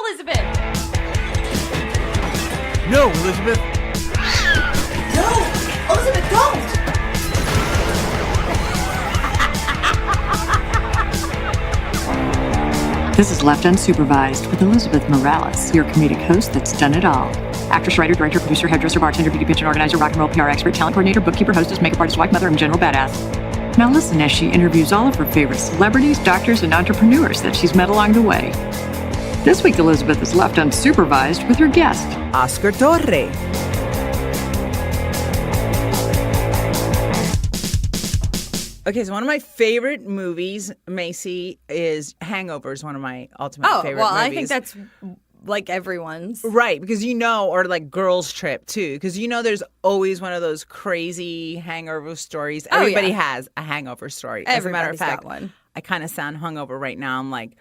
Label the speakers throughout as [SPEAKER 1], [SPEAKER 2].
[SPEAKER 1] Elizabeth!
[SPEAKER 2] No, Elizabeth!
[SPEAKER 3] No! Elizabeth, don't!
[SPEAKER 4] This is Left Unsupervised with Elizabeth Morales, your comedic host that's done it all. Actress, writer, director, producer, hairdresser, bartender, beauty pageant organizer, rock and roll PR expert, talent coordinator, bookkeeper, hostess, makeup artist, wife, mother, and general badass. Now listen as she interviews all of her favorite celebrities, doctors, and entrepreneurs that she's met along the way. This week, Elizabeth is left unsupervised with her guest,
[SPEAKER 2] Oscar Torre. Okay, so one of my favorite movies, Macy, is Hangover is one of my ultimate favorite movies.
[SPEAKER 1] I think that's like everyone's.
[SPEAKER 2] Right, because or like Girls Trip, too. Because there's always one of those crazy hangover stories. Everybody has a hangover story. As a matter of fact,
[SPEAKER 1] got one.
[SPEAKER 2] I kind of sound hungover right now. I'm like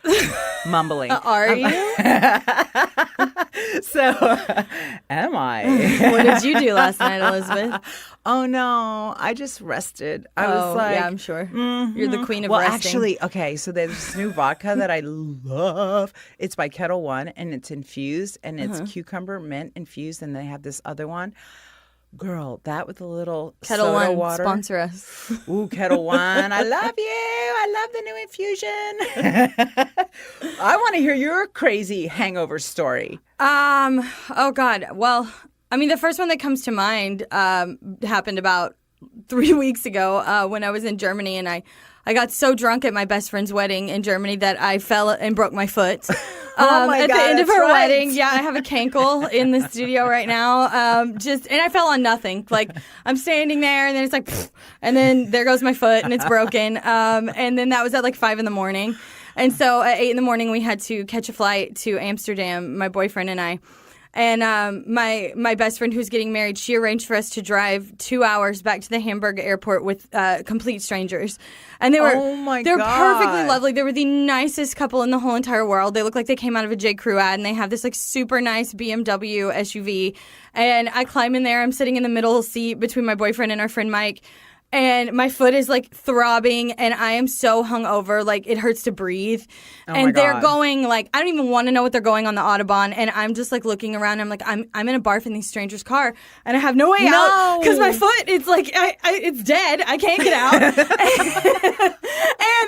[SPEAKER 2] mumbling.
[SPEAKER 1] Are you?
[SPEAKER 2] So, am I?
[SPEAKER 1] What did you do last night, Elizabeth?
[SPEAKER 2] Oh, no. I just rested. I was like...
[SPEAKER 1] yeah, I'm sure. You're the queen of
[SPEAKER 2] well,
[SPEAKER 1] resting.
[SPEAKER 2] actually, okay, so there's this new vodka that I love. It's by Kettle One, and it's infused, and it's cucumber mint infused, and they have this other one. Girl, that with a little
[SPEAKER 1] Kettle
[SPEAKER 2] soda
[SPEAKER 1] One,
[SPEAKER 2] water.
[SPEAKER 1] sponsor us.
[SPEAKER 2] Ooh, Kettle One. I love you. I love the new infusion. I want to hear your crazy hangover story.
[SPEAKER 1] Oh, God. Well, I mean, the first one that comes to mind happened about 3 weeks ago when I was in Germany, and I got so drunk at my best friend's wedding in Germany that I fell and broke my foot.
[SPEAKER 2] Oh my
[SPEAKER 1] at
[SPEAKER 2] God,
[SPEAKER 1] the end of
[SPEAKER 2] that's
[SPEAKER 1] her
[SPEAKER 2] right.
[SPEAKER 1] wedding. Yeah, I have a cankle in the studio right now. And I fell on nothing. Like, I'm standing there, and then it's like, pfft, and then there goes my foot, and it's broken. And then that was at like 5 a.m. And so at 8 a.m, we had to catch a flight to Amsterdam, my boyfriend and I. And my best friend who's getting married, she arranged for us to drive 2 hours back to the Hamburg airport with complete strangers. And they were perfectly lovely. They were the nicest couple in the whole entire world. They look like they came out of a J. Crew ad, and they have this like super nice BMW SUV. And I climb in there. I'm sitting in the middle seat between my boyfriend and our friend Mike. And my foot is like throbbing, and I am so hungover, like it hurts to breathe. And they're going like, I don't even want to know what they're going on the Autobahn. And I'm just like looking around. I'm like, I'm in a barf in these strangers' car, and I have no way out because my foot, it's like it's dead. I can't get out, and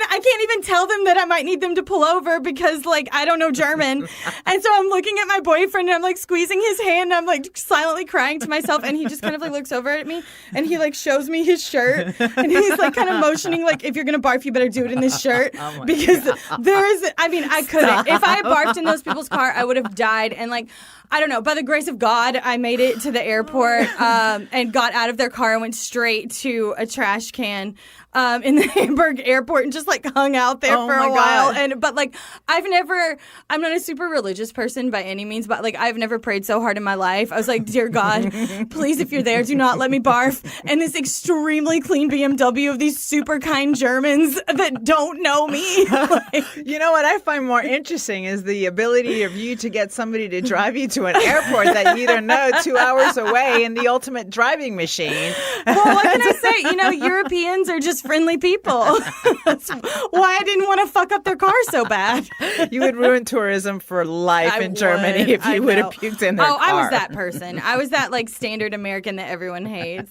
[SPEAKER 1] I can't even tell them that I might need them to pull over because like I don't know German. And so I'm looking at my boyfriend, and I'm like squeezing his hand, and I'm like silently crying to myself, and he just kind of like looks over at me, and he like shows me his shirt. And he's like kind of motioning like, if you're going to barf, you better do it in this shirt. Because I couldn't. If I had barfed in those people's car, I would have died. And like, I don't know, by the grace of God, I made it to the airport and got out of their car and went straight to a trash can in the Hamburg airport and just like hung out there for a while. But like, I'm not a super religious person by any means, but like I've never prayed so hard in my life. I was like, dear God, please, if you're there, do not let me barf in this extremely clean BMW of these super kind Germans that don't know me.
[SPEAKER 2] You know what I find more interesting is the ability of you to get somebody to drive you to an airport that you don't know 2 hours away in the ultimate driving machine.
[SPEAKER 1] Well, what can I say? Europeans are just friendly people. That's why I didn't want to fuck up their car so bad.
[SPEAKER 2] You would ruin tourism for life in Germany if you would have puked in their car.
[SPEAKER 1] I was that person. I was that like standard American that everyone hates.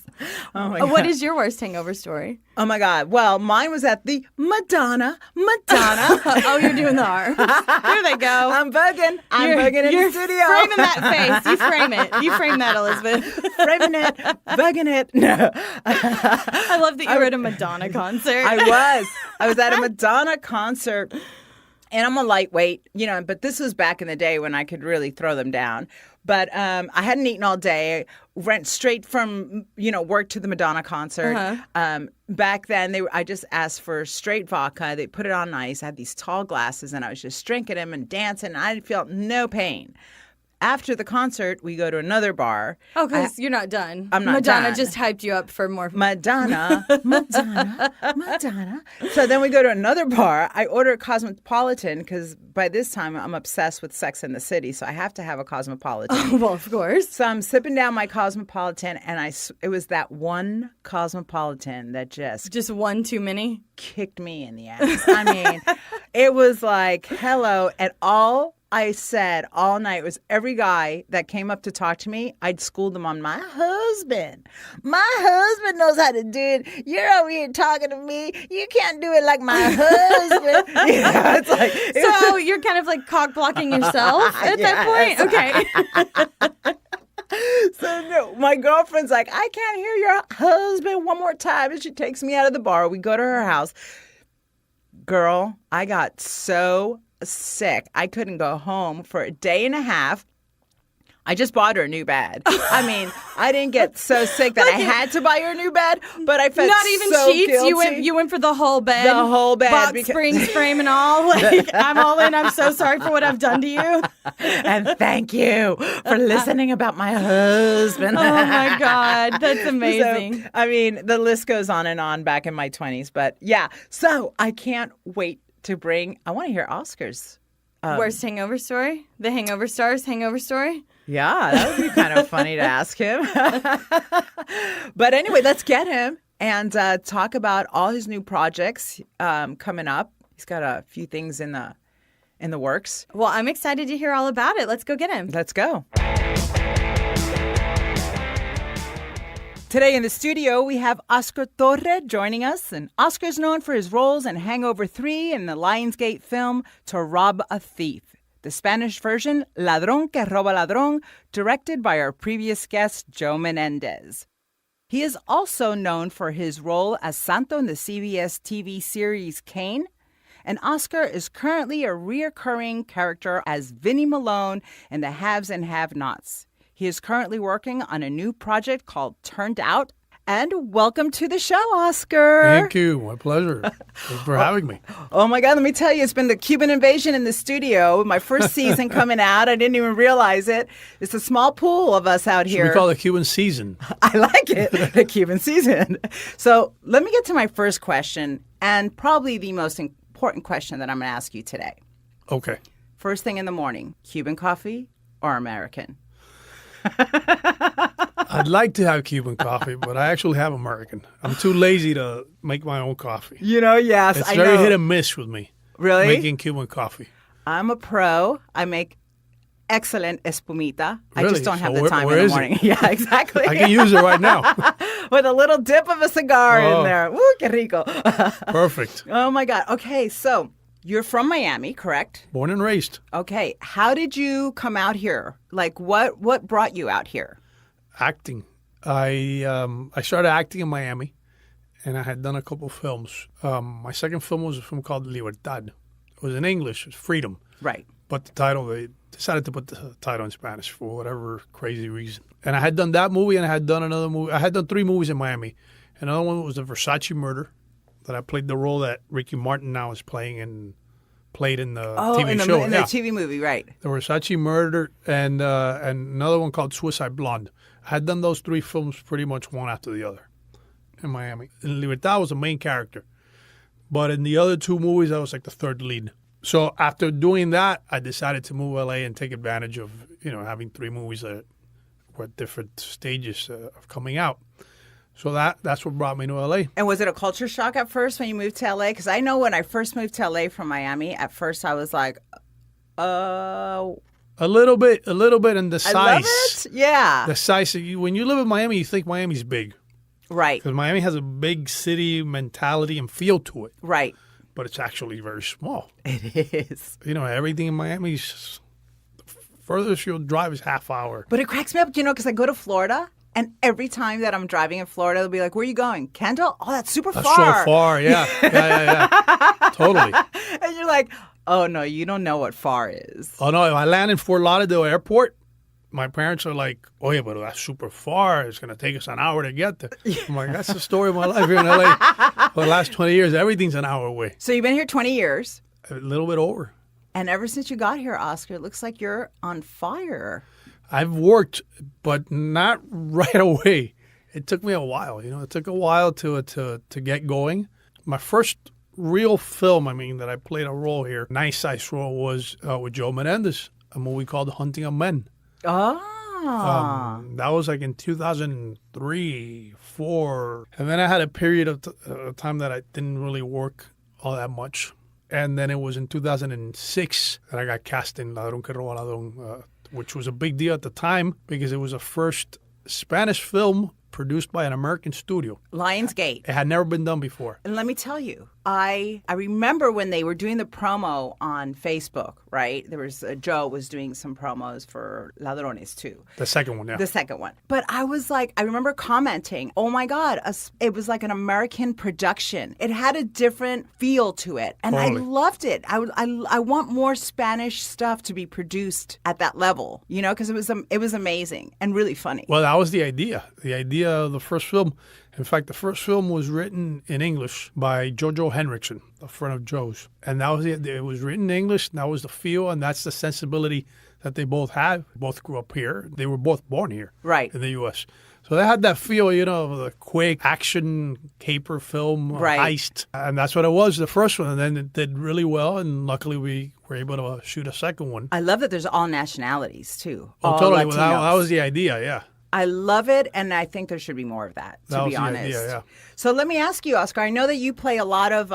[SPEAKER 2] Oh my God.
[SPEAKER 1] What is your worst hangover story?
[SPEAKER 2] Oh my God. Well, mine was at the Madonna.
[SPEAKER 1] Oh, you're doing the arms. Here they go.
[SPEAKER 2] I'm bugging in the studio.
[SPEAKER 1] Framing that face. You frame it. You frame that, Elizabeth.
[SPEAKER 2] Framing it, bugging it. No.
[SPEAKER 1] I love that you were at a Madonna concert.
[SPEAKER 2] I was at a Madonna concert. And I'm a lightweight, but this was back in the day when I could really throw them down. But I hadn't eaten all day. Went straight from, work to the Madonna concert. Back then, I just asked for straight vodka. They put it on ice. I had these tall glasses, and I was just drinking them and dancing. And I felt no pain. After the concert, we go to another bar.
[SPEAKER 1] Oh, because you're not done.
[SPEAKER 2] I'm not done.
[SPEAKER 1] Madonna just hyped you up for more.
[SPEAKER 2] Madonna. So then we go to another bar. I order a Cosmopolitan because by this time I'm obsessed with Sex and the City, so I have to have a Cosmopolitan.
[SPEAKER 1] Oh, well, of course.
[SPEAKER 2] So I'm sipping down my Cosmopolitan, and it was that one Cosmopolitan that
[SPEAKER 1] just one too many?
[SPEAKER 2] Kicked me in the ass. I mean, it was like, hello, and all I said all night was every guy that came up to talk to me, I'd school them on my husband. My husband knows how to do it. You're over here talking to me. You can't do it like my husband. It's like,
[SPEAKER 1] So you're kind of like cock blocking yourself at that point? Okay.
[SPEAKER 2] so no, my girlfriend's like, I can't hear your husband one more time. And she takes me out of the bar. We go to her house. Girl, I got so sick. I couldn't go home for a day and a half. I just bought her a new bed. I mean, I didn't get so sick that I had to buy her a new bed, but I felt
[SPEAKER 1] Not even
[SPEAKER 2] so
[SPEAKER 1] sheets.
[SPEAKER 2] guilty.
[SPEAKER 1] You went for the whole bed.
[SPEAKER 2] The whole bed.
[SPEAKER 1] Box springs, frame, and all. Like, I'm all in. I'm so sorry for what I've done to you.
[SPEAKER 2] And thank you for listening about my husband.
[SPEAKER 1] Oh my God, that's amazing.
[SPEAKER 2] So, I mean, the list goes on and on back in my 20s, but yeah. So I can't wait to bring. I want to hear Oscar's.
[SPEAKER 1] Worst hangover story? The Hangover Stars hangover story?
[SPEAKER 2] Yeah, that would be kind of funny to ask him. But anyway, let's get him and talk about all his new projects coming up. He's got a few things in the works.
[SPEAKER 1] Well, I'm excited to hear all about it. Let's go get him.
[SPEAKER 2] Let's go. Today in the studio, we have Oscar Torre joining us. And Oscar is known for his roles in Hangover III and the Lionsgate film To Rob a Thief. The Spanish version, Ladron que roba ladrón, directed by our previous guest, Joe Menendez. He is also known for his role as Santo in the CBS TV series Kane. And Oscar is currently a reoccurring character as Vinnie Malone in The Haves and Have-Nots. He is currently working on a new project called Turned Out. And welcome to the show, Oscar.
[SPEAKER 5] Thank you. My pleasure. Thanks for having me.
[SPEAKER 2] Oh, my God. Let me tell you, it's been the Cuban invasion in the studio. My first season coming out. I didn't even realize it. It's a small pool of us out here.
[SPEAKER 5] We call it Cuban season.
[SPEAKER 2] I like it, the Cuban season. So let me get to my first question, and probably the most important question that I'm going to ask you today.
[SPEAKER 5] Okay.
[SPEAKER 2] First thing in the morning, Cuban coffee or American?
[SPEAKER 5] I'd like to have Cuban coffee, but I actually have American. I'm too lazy to make my own coffee.
[SPEAKER 2] You know, yes,
[SPEAKER 5] It's
[SPEAKER 2] I
[SPEAKER 5] very
[SPEAKER 2] know.
[SPEAKER 5] hit and miss with me.
[SPEAKER 2] Really?
[SPEAKER 5] Making Cuban coffee.
[SPEAKER 2] I'm a pro. I make excellent espumita. I
[SPEAKER 5] Really?
[SPEAKER 2] just don't have
[SPEAKER 5] So
[SPEAKER 2] the time
[SPEAKER 5] where
[SPEAKER 2] in the
[SPEAKER 5] is it?
[SPEAKER 2] morning. Yeah, exactly.
[SPEAKER 5] I can use it right now.
[SPEAKER 2] With a little dip of a cigar in
[SPEAKER 5] Oh.
[SPEAKER 2] there. Woo, que rico.
[SPEAKER 5] Perfect.
[SPEAKER 2] Oh, my God. Okay, so you're from Miami, correct?
[SPEAKER 5] Born and raised.
[SPEAKER 2] Okay. How did you come out here? Like, what brought you out here?
[SPEAKER 5] Acting. I started acting in Miami, and I had done a couple films. My second film was a film called Libertad. It was in English. It was Freedom.
[SPEAKER 2] Right.
[SPEAKER 5] But the title, they decided to put the title in Spanish for whatever crazy reason. And I had done that movie, and I had done another movie. I had done 3 movies in Miami. Another one was the Versace Murder, that I played the role that Ricky Martin now is played in the TV show.
[SPEAKER 2] In the TV movie, right.
[SPEAKER 5] The Versace Murder, and another one called Suicide Blonde. I had done those 3 films pretty much one after the other in Miami. In Libertad, I was the main character. But in the other 2 movies, I was like the third lead. So after doing that, I decided to move to LA and take advantage of, having 3 movies that were at different stages of coming out. So that's what brought me to LA.
[SPEAKER 2] And was it a culture shock at first when you moved to LA? Because I know when I first moved to LA from Miami, at first I was like,
[SPEAKER 5] A little bit, and the size.
[SPEAKER 2] I love it. Yeah.
[SPEAKER 5] The size. When you live in Miami, you think Miami's big.
[SPEAKER 2] Right.
[SPEAKER 5] Because Miami has a big city mentality and feel to it.
[SPEAKER 2] Right.
[SPEAKER 5] But it's actually very small.
[SPEAKER 2] It is.
[SPEAKER 5] Everything in Miami is furthest you'll drive is half hour.
[SPEAKER 2] But it cracks me up, because I go to Florida, and every time that I'm driving in Florida, they'll be like, where are you going? Kendall? Oh, that's super
[SPEAKER 5] That's
[SPEAKER 2] far.
[SPEAKER 5] so far, yeah. Yeah. Totally.
[SPEAKER 2] And you're like, oh, no, you don't know what far is.
[SPEAKER 5] Oh, no, if I land in Fort Lauderdale Airport, my parents are like, oh, yeah, but that's super far. It's going to take us an hour to get there. I'm like, that's the story of my life here in L.A. For the last 20 years, everything's an hour away.
[SPEAKER 2] So you've been here 20 years.
[SPEAKER 5] A little bit over.
[SPEAKER 2] And ever since you got here, Oscar, it looks like you're on fire.
[SPEAKER 5] I've worked, but not right away. It took me a while. It took a while to get going. My first real film, that I played a role here, nice size role, was with Joe Menendez, a movie called Hunting of Men.
[SPEAKER 2] Oh.
[SPEAKER 5] That was like in 2003, 2004. And then I had a period of time that I didn't really work all that much. And then it was in 2006 that I got cast in Ladron que Roba Ladron, which was a big deal at the time because it was the first Spanish film produced by an American studio.
[SPEAKER 2] Lionsgate.
[SPEAKER 5] It had never been done before.
[SPEAKER 2] And let me tell you, I remember when they were doing the promo on Facebook, right? There was Joe was doing some promos for Ladrones too.
[SPEAKER 5] The second one, yeah.
[SPEAKER 2] The second one. But I was like, I remember commenting, oh my God, it was like an American production. It had a different feel to it. And
[SPEAKER 5] Totally.
[SPEAKER 2] I loved it. I want more Spanish stuff to be produced at that level, you know, because it was amazing and really funny.
[SPEAKER 5] Well, that was the idea. The idea of the first film. In fact, the first film was written in English by Jojo Henriksen, a friend of Joe's. And that was it was written in English, and that was the feel, and that's the sensibility that they both had. Both grew up here. They were both born here
[SPEAKER 2] Right.
[SPEAKER 5] in the U.S. So they had that feel, you know, of the quick action caper film
[SPEAKER 2] Right.
[SPEAKER 5] heist. And that's what it was, the first one. And then it did really well, and luckily we were able to shoot a second one.
[SPEAKER 2] I love that there's all nationalities too.
[SPEAKER 5] Oh,
[SPEAKER 2] all
[SPEAKER 5] totally. Well,
[SPEAKER 2] Latinos.
[SPEAKER 5] that was the idea, yeah.
[SPEAKER 2] I love it, and I think there should be more of that, to
[SPEAKER 5] That was
[SPEAKER 2] be
[SPEAKER 5] the
[SPEAKER 2] honest.
[SPEAKER 5] idea, yeah.
[SPEAKER 2] So let me ask you, Oscar, I know that you play a lot of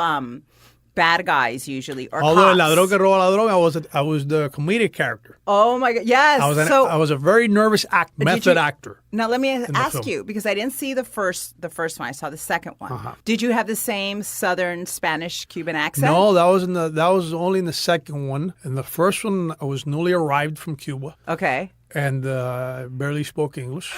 [SPEAKER 2] bad guys usually, or
[SPEAKER 5] Although in
[SPEAKER 2] cops.
[SPEAKER 5] Ladron que Roba Ladron, I was the comedic character.
[SPEAKER 2] Oh my God, yes.
[SPEAKER 5] I was a very nervous method actor.
[SPEAKER 2] Now let me ask
[SPEAKER 5] film.
[SPEAKER 2] you, because I didn't see the first one, I saw the second one.
[SPEAKER 5] Uh-huh.
[SPEAKER 2] Did you have the same Southern Spanish Cuban accent?
[SPEAKER 5] No, that was only in the second one. In the first one, I was newly arrived from Cuba
[SPEAKER 2] Okay.
[SPEAKER 5] and barely spoke English.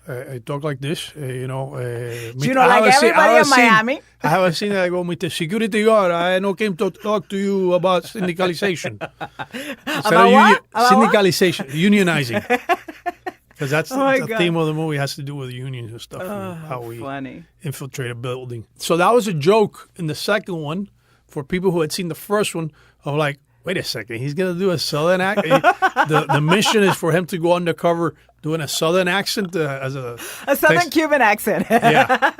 [SPEAKER 5] I talk like this, you know.
[SPEAKER 2] You know, like everybody in Miami.
[SPEAKER 5] I have a scene that I go, "Mr. Security guard, I no came to talk to you about syndicalization."
[SPEAKER 2] About what? About
[SPEAKER 5] syndicalization, unionizing. Because that's
[SPEAKER 2] my
[SPEAKER 5] the
[SPEAKER 2] God.
[SPEAKER 5] theme of the movie has to do with unions and stuff, and how we
[SPEAKER 2] funny.
[SPEAKER 5] infiltrate a building. So that was a joke in the second one for people who had seen the first one of like, wait a second, he's going to do a Southern accent. The mission is for him to go undercover doing a Southern accent as a
[SPEAKER 2] Southern Cuban accent.
[SPEAKER 5] Yeah.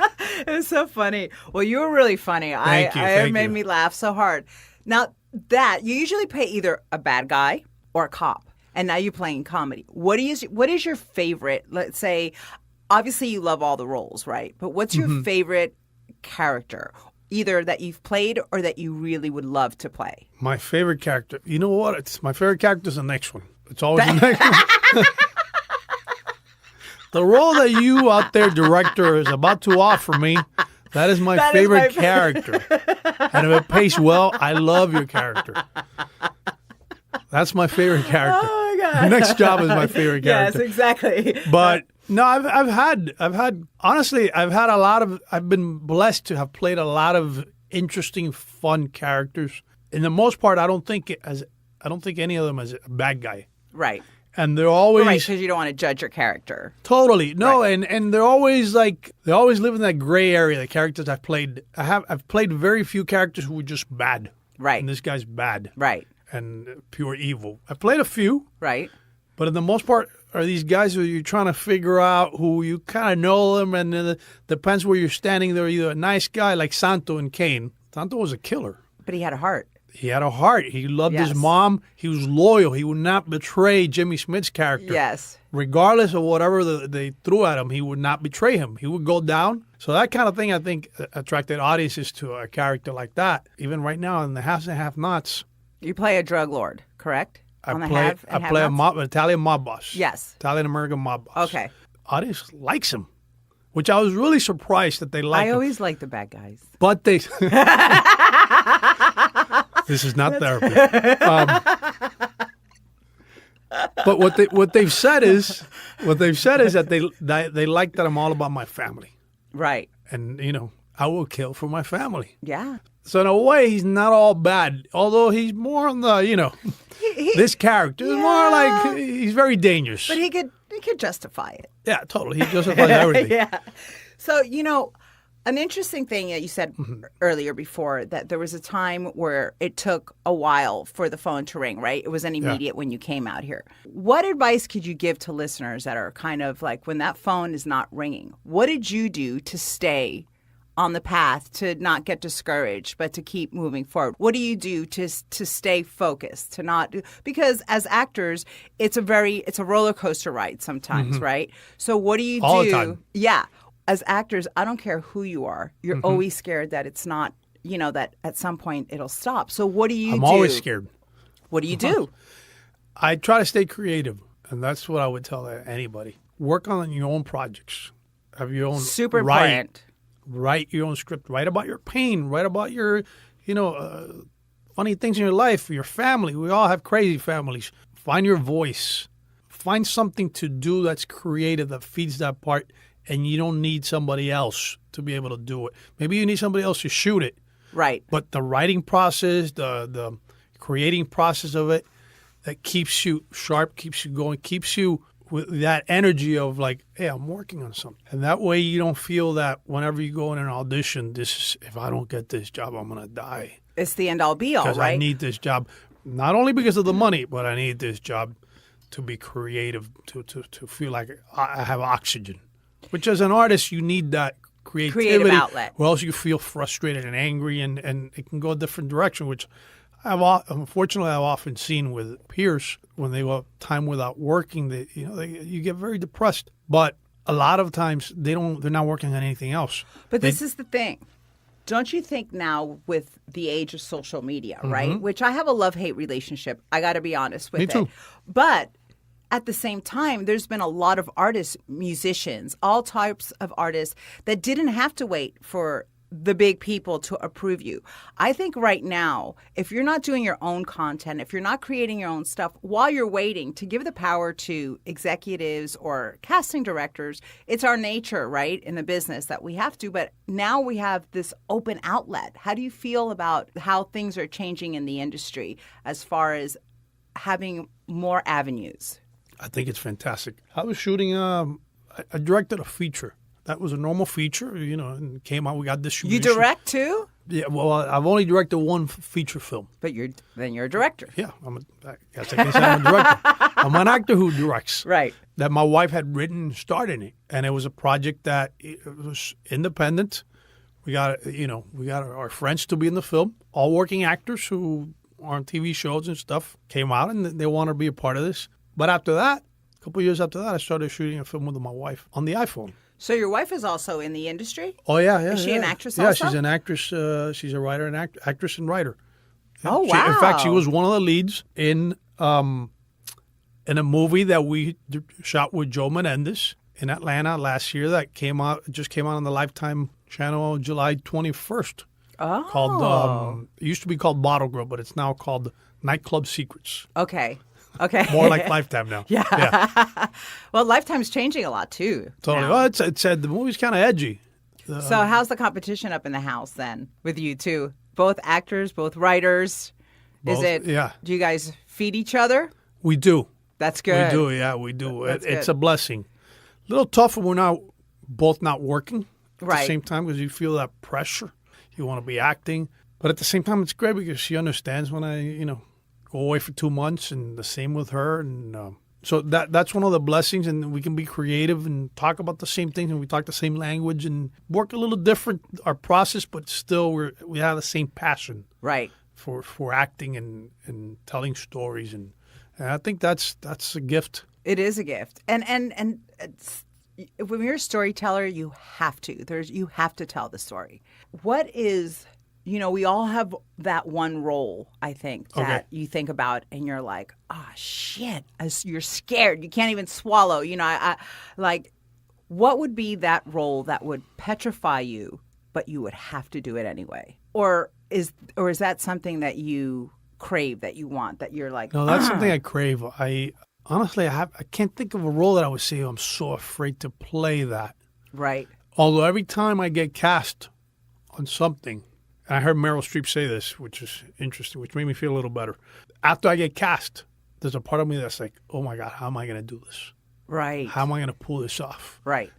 [SPEAKER 2] It's so funny. Well, you were really funny.
[SPEAKER 5] Thank you,
[SPEAKER 2] It
[SPEAKER 5] thank
[SPEAKER 2] made
[SPEAKER 5] you.
[SPEAKER 2] me laugh so hard. Now, that you usually play either a bad guy or a cop, and now you're playing comedy. What is your favorite? Let's say, obviously you love all the roles, right? But what's your favorite character, either that you've played or that you really would love to play?
[SPEAKER 5] My favorite character. You know what? My favorite character is the next one. It's always the next one. The role that you out there, director, is about to offer me, that is my favorite character. And if it pays well, I love your character. That's my favorite character.
[SPEAKER 2] Oh my God.
[SPEAKER 5] The next job is my favorite
[SPEAKER 2] Yes,
[SPEAKER 5] character.
[SPEAKER 2] exactly.
[SPEAKER 5] But no, I've had a lot of, I've been blessed to have played a lot of interesting, fun characters. In the most part, I don't think any of them as a bad guy.
[SPEAKER 2] Right.
[SPEAKER 5] And they're always
[SPEAKER 2] Right, because you don't want to judge your character.
[SPEAKER 5] totally no,
[SPEAKER 2] Right.
[SPEAKER 5] and they're always like they always live in that gray area. The characters I've played, I've played very few characters who were just bad.
[SPEAKER 2] Right.
[SPEAKER 5] And this guy's bad.
[SPEAKER 2] Right.
[SPEAKER 5] And pure evil. I've played a few,
[SPEAKER 2] Right.
[SPEAKER 5] but in the most part, are these guys who you're trying to figure out who you kind of know them, and it depends where you're standing. They're either a nice guy like Santo in Kane. Santo was a killer.
[SPEAKER 2] But he had a heart.
[SPEAKER 5] He had a heart. He loved
[SPEAKER 2] Yes.
[SPEAKER 5] his mom. He was loyal. He would not betray Jimmy Smith's character.
[SPEAKER 2] Yes.
[SPEAKER 5] Regardless of whatever they threw at him, he would not betray him. He would go down. So that kind of thing, I think, attracted audiences to a character like that. Even right now in the Haves and Have-Nots,
[SPEAKER 2] You play a drug lord, correct?
[SPEAKER 5] I
[SPEAKER 2] On the
[SPEAKER 5] play
[SPEAKER 2] have and
[SPEAKER 5] an
[SPEAKER 2] have-nots?
[SPEAKER 5] Italian mob boss.
[SPEAKER 2] Yes.
[SPEAKER 5] Italian-American mob boss.
[SPEAKER 2] Okay.
[SPEAKER 5] Audience likes him, which I was really surprised that they liked
[SPEAKER 2] I
[SPEAKER 5] him.
[SPEAKER 2] always like the bad guys.
[SPEAKER 5] But they... This is not therapy. But what they've said is that they like that I'm all about my family,
[SPEAKER 2] Right.
[SPEAKER 5] and I will kill for my family.
[SPEAKER 2] Yeah.
[SPEAKER 5] So in a way, he's not all bad, although he's more on the this character is more like he's very dangerous.
[SPEAKER 2] But he could justify it.
[SPEAKER 5] Yeah, totally. He justifies everything.
[SPEAKER 2] Yeah. So, an interesting thing that you said
[SPEAKER 5] Mm-hmm.
[SPEAKER 2] earlier before, that there was a time where it took a while for the phone to ring, right? It wasn't immediate when you came out here. What advice could you give to listeners that are kind of like, when that phone is not ringing, what did you do to stay on the path, to not get discouraged, but to keep moving forward? What do you do to stay focused, to not do, because as actors, it's a roller coaster ride sometimes, right? So what do you do?
[SPEAKER 5] All the time.
[SPEAKER 2] Yeah. As actors, I don't care who you are. You're always scared that it's not that at some point it'll stop. So what do you do?
[SPEAKER 5] I'm always scared.
[SPEAKER 2] What do you do?
[SPEAKER 5] I try to stay creative, and that's what I would tell anybody. Work on your own projects. Have your own
[SPEAKER 2] Super important.
[SPEAKER 5] Write your own script. Write about your pain. Write about your, funny things in your life, your family. We all have crazy families. Find your voice. Find something to do that's creative, that feeds that part, and you don't need somebody else to be able to do it. Maybe you need somebody else to shoot it.
[SPEAKER 2] Right.
[SPEAKER 5] But the writing process, the creating process of it, that keeps you sharp, keeps you going, keeps you with that energy of like, hey, I'm working on something. And that way you don't feel that whenever you go in an audition, if I don't get this job, I'm going to die.
[SPEAKER 2] It's the end all be all,
[SPEAKER 5] Because
[SPEAKER 2] right?
[SPEAKER 5] I need this job, not only because of the money, but I need this job to be creative, to feel like I have oxygen. Which as an artist, you need that creativity.
[SPEAKER 2] Creative outlet.
[SPEAKER 5] Or else you feel frustrated and angry, and it can go a different direction, which unfortunately I've often seen with peers when they go time without working. You get very depressed. But a lot of times they're not working on anything else.
[SPEAKER 2] But this is the thing. Don't you think now with the age of social media, right? Which I have a love-hate relationship. I got to be honest with
[SPEAKER 5] Me
[SPEAKER 2] it.
[SPEAKER 5] too.
[SPEAKER 2] But at the same time, there's been a lot of artists, musicians, all types of artists that didn't have to wait for the big people to approve you. I think right now, if you're not doing your own content, if you're not creating your own stuff, while you're waiting to give the power to executives or casting directors, it's our nature, right, in the business that we have to. But now we have this open outlet. How do you feel about how things are changing in the industry as far as having more avenues?
[SPEAKER 5] I think it's fantastic. I was shooting, I directed a feature. That was a normal feature, and it came out. We got distribution.
[SPEAKER 2] You direct too?
[SPEAKER 5] Yeah, well, I've only directed one feature film.
[SPEAKER 2] But you're a director.
[SPEAKER 5] Yeah, I guess I can say I'm a director. I'm an actor who directs.
[SPEAKER 2] Right.
[SPEAKER 5] That my wife had written and starred in it. And it was a project that it was independent. We got our friends to be in the film. All working actors who are on TV shows and stuff came out, and they want to be a part of this. But after that, a couple of years after that, I started shooting a film with my wife on the iPhone.
[SPEAKER 2] So your wife is also in the industry?
[SPEAKER 5] Oh, yeah.
[SPEAKER 2] Is she an actress
[SPEAKER 5] yeah,
[SPEAKER 2] also?
[SPEAKER 5] she's an actress. She's a writer and actress and writer. Yeah.
[SPEAKER 2] Oh, wow.
[SPEAKER 5] In fact, she was one of the leads in a movie that we shot with Joe Menendez in Atlanta last year that just came out on the Lifetime channel July 21st.
[SPEAKER 2] Oh.
[SPEAKER 5] Called, it used to be called Bottle Girl, but it's now called Nightclub Secrets.
[SPEAKER 2] Okay.
[SPEAKER 5] More like Lifetime now.
[SPEAKER 2] Yeah. Well, Lifetime's changing a lot too.
[SPEAKER 5] Totally.
[SPEAKER 2] now.
[SPEAKER 5] Well, it said the movie's kind of edgy.
[SPEAKER 2] So how's the competition up in the house then with you two? Both actors, both writers?
[SPEAKER 5] Both, yeah.
[SPEAKER 2] Do you guys feed each other?
[SPEAKER 5] We do.
[SPEAKER 2] That's good.
[SPEAKER 5] We do, yeah, we do.
[SPEAKER 2] That's
[SPEAKER 5] It's
[SPEAKER 2] good.
[SPEAKER 5] a blessing. A little tough when we're both not working at
[SPEAKER 2] Right.
[SPEAKER 5] the same time because you feel that pressure. You want to be acting. But at the same time, it's great because she understands when I, go away for 2 months, and the same with her. And so that's one of the blessings, and we can be creative and talk about the same things, and we talk the same language and work a little different, our process, but still we have the same passion
[SPEAKER 2] Right.
[SPEAKER 5] for acting and telling stories. And I think that's a gift.
[SPEAKER 2] It is a gift. And it's, when you're a storyteller, you have to tell the story. What is, we all have that one role, I think, that you think about and you're like, shit, you're scared. You can't even swallow. I what would be that role that would petrify you, but you would have to do it anyway? Or is that something that you crave, that you want, that you're like,
[SPEAKER 5] No, that's something I crave. Honestly, I can't think of a role that I would say I'm so afraid to play that.
[SPEAKER 2] Right.
[SPEAKER 5] Although every time I get cast on something, and I heard Meryl Streep say this, which is interesting, which made me feel a little better. After I get cast, there's a part of me that's like, oh my God, how am I going to do this?
[SPEAKER 2] Right.
[SPEAKER 5] How am I going to pull this off?
[SPEAKER 2] Right.